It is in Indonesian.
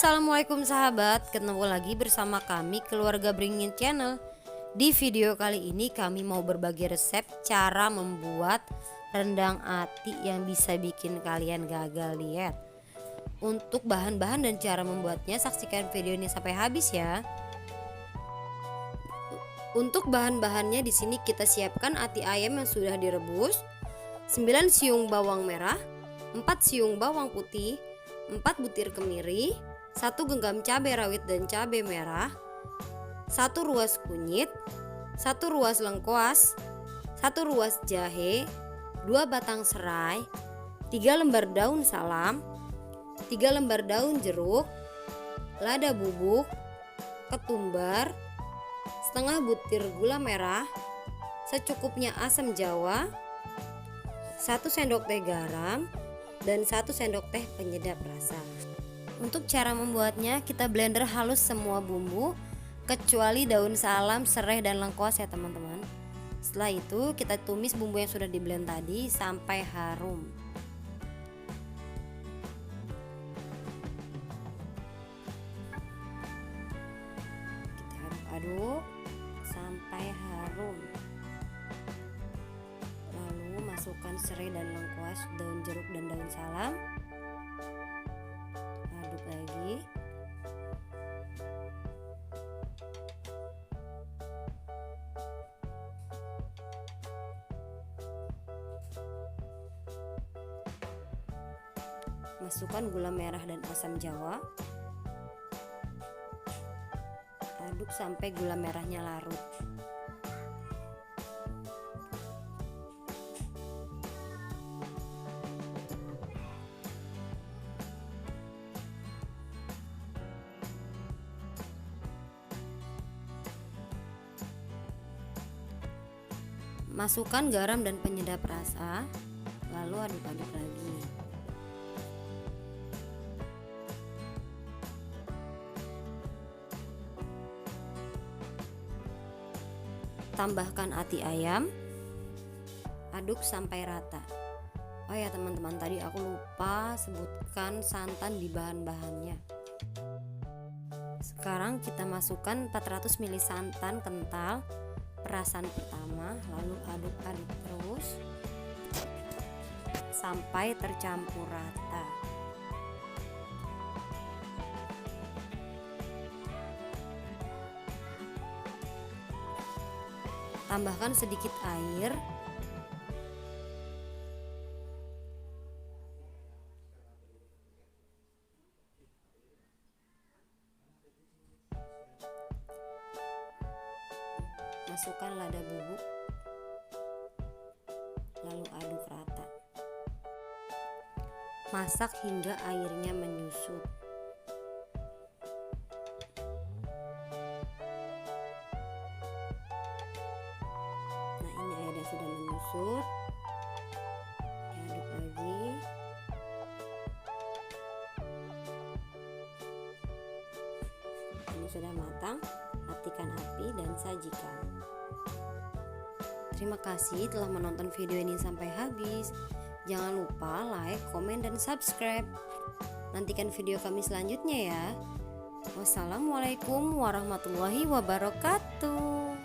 Assalamualaikum sahabat, ketemu lagi bersama kami keluarga Beringin Channel. Di video kali ini kami mau berbagi resep cara membuat rendang ati yang bisa bikin kalian gagal diet. Untuk bahan-bahan dan cara membuatnya saksikan video ini sampai habis ya. Untuk bahan-bahannya di sini kita siapkan ati ayam yang sudah direbus, 9 siung bawang merah, 4 siung bawang putih, 4 butir kemiri, 1 genggam cabai rawit dan cabai merah, 1 ruas kunyit, 1 ruas lengkuas, 1 ruas jahe, 2 batang serai, 3 lembar daun salam, 3 lembar daun jeruk, lada bubuk, ketumbar, setengah butir gula merah, secukupnya asam jawa, 1 sendok teh garam, dan 1 sendok teh penyedap rasa. Untuk cara membuatnya, kita blender halus semua bumbu kecuali daun salam, serai dan lengkuas ya teman-teman. Setelah itu kita tumis bumbu yang sudah di blend tadi sampai harum. Kita aduk sampai harum. Lalu masukkan serai dan lengkuas, daun jeruk dan daun salam. Aduk lagi. Masukkan gula merah dan asam jawa. Aduk sampai gula merahnya larut. Masukkan garam dan penyedap rasa, lalu aduk-aduk lagi. Tambahkan ati ayam, aduk sampai rata. Oh ya teman-teman, tadi aku lupa sebutkan santan di bahan-bahannya. Sekarang kita masukkan 400 ml santan kental perasan pertama, lalu aduk-aduk terus sampai tercampur rata. Tambahkan sedikit air. Masukkan lada bubuk, lalu aduk rata. Masak hingga airnya menyusut. Nah, ini airnya sudah menyusut. Aduk lagi. Ini sudah matang. Matikan api dan sajikan. Terima kasih telah menonton video ini sampai habis. Jangan lupa like, komen, dan subscribe. Nantikan video kami selanjutnya ya. Wassalamualaikum warahmatullahi wabarakatuh.